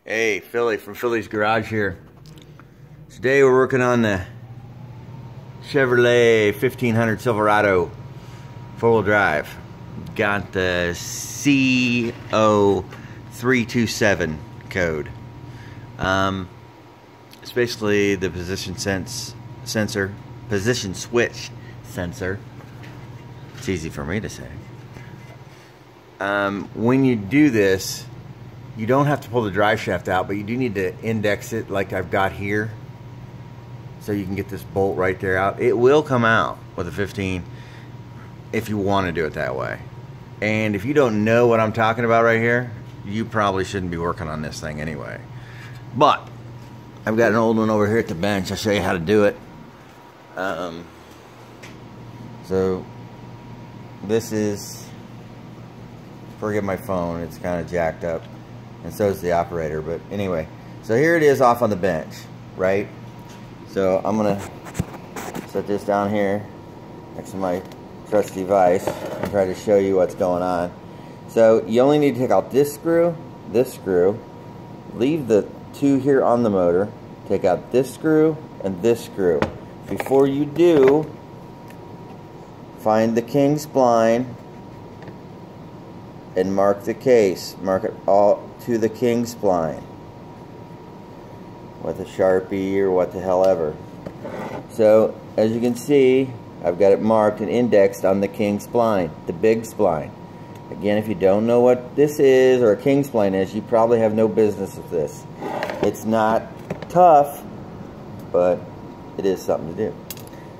Hey, Philly from Philly's Garage here. Today we're working on the Chevrolet 1500 Silverado four-wheel drive. Got the C0327 code. It's basically the position switch sensor. It's easy for me to say. When you do this, you don't have to pull the drive shaft out, but you do need to index it like I've got here, so you can get this bolt right there out. It will come out with a 15 if you want to do it that way. And if you don't know what I'm talking about right here, you probably shouldn't be working on this thing anyway. But I've got an old one over here at the bench. I'll show you how to do it. So this is, forgive my phone, it's kind of jacked up, and so is the operator, but anyway, so here it is off on the bench, right? So I'm gonna set this down here next to my trusty vise and try to show you what's going on. So you only need to take out this screw, leave the two here on the motor, take out this screw and this screw. Before you do, find the king spline and mark the case. Mark it all to the king spline with a Sharpie or what the hell ever. So as you can see, I've got it marked and indexed on the king spline, the big spline. Again, if you don't know what this is or a king spline is, you probably have no business with this. It's not tough, but it is something to do.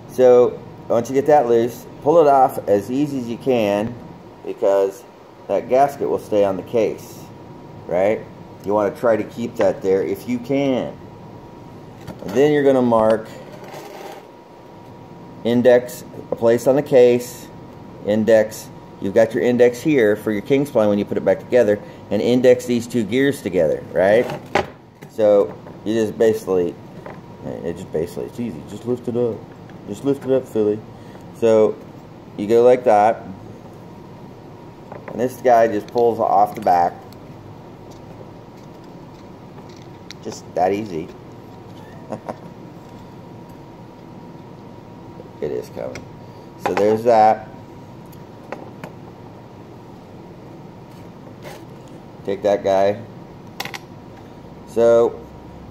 So once you get that loose, pull it off as easy as you can, because that gasket will stay on the case, right? You want to try to keep that there if you can. And then you're going to mark, index a place on the case, index, you've got your index here for your king spline when you put it back together, and index these two gears together, right? So you just basically, it's easy, just lift it up. Just lift it up, Philly. So you go like that, and this guy just pulls off the back. Just that easy. It is coming. So there's that. Take that guy. So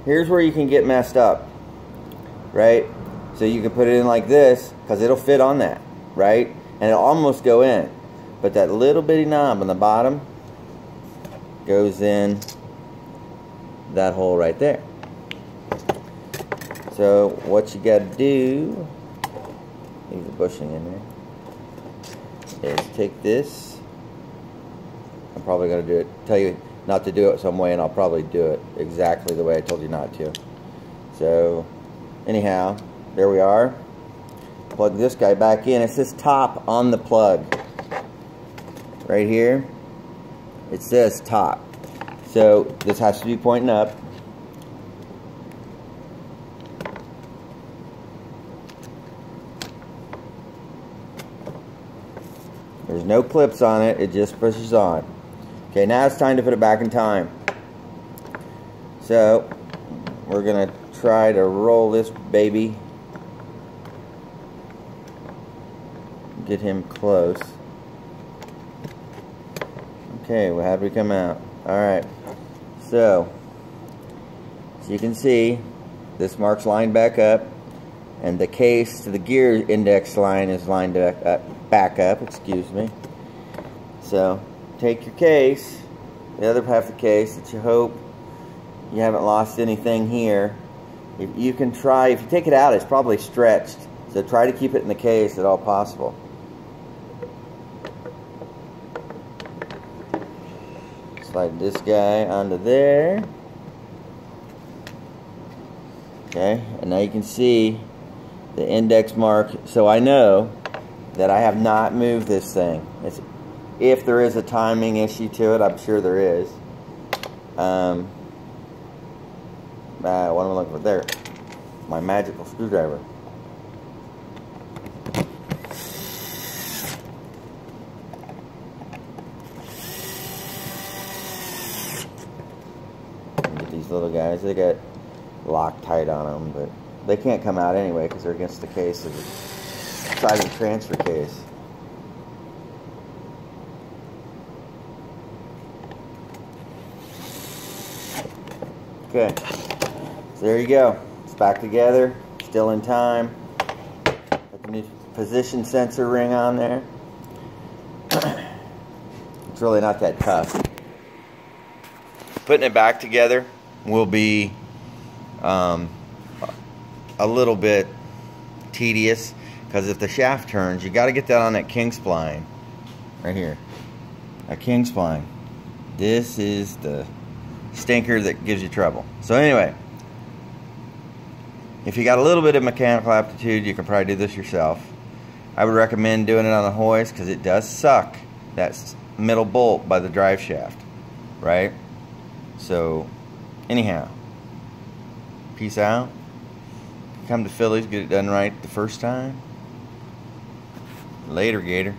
here's where you can get messed up, right? So you can put it in like this, because it'll fit on that, right? And it'll almost go in. But that little bitty knob on the bottom goes in that hole right there. So what you got to do, leave the bushing in there, is take this. I'm probably going to do it, tell you not to do it some way, and I'll probably do it exactly the way I told you not to. So anyhow, there we are. Plug this guy back in. It says top on the plug. Right here, it says top. So this has to be pointing up. There's no clips on it, it just pushes on. Okay, now it's time to put it back in time. So we're gonna try to roll this baby. Get him close. Okay, well, how'd we come out? Alright, so you can see this mark's lined back up, and the case to the gear index line is lined back up, excuse me. So take your case, the other half of the case, that you hope you haven't lost anything here. If you can try, if you take it out, it's probably stretched, so try to keep it in the case at all possible. Slide this guy onto there. Okay, and now you can see the index mark, so I know that I have not moved this thing. If there is a timing issue to it, I'm sure there is. What am I looking for there? My magical screwdriver. little guys. They got Loctite on them, but they can't come out anyway because they're against the case of the side of the transfer case. Okay, so there you go. It's back together, still in time. Got the new position sensor ring on there. It's really not that tough. Putting it back together will be a little bit tedious, because if the shaft turns, you got to get that on that king spline right here. A king spline. This is the stinker that gives you trouble. So anyway, if you got a little bit of mechanical aptitude, you can probably do this yourself. I would recommend doing it on a hoist because it does suck that middle bolt by the drive shaft, right? So anyhow, peace out. Come to Phillies, get it done right the first time. Later, Gator.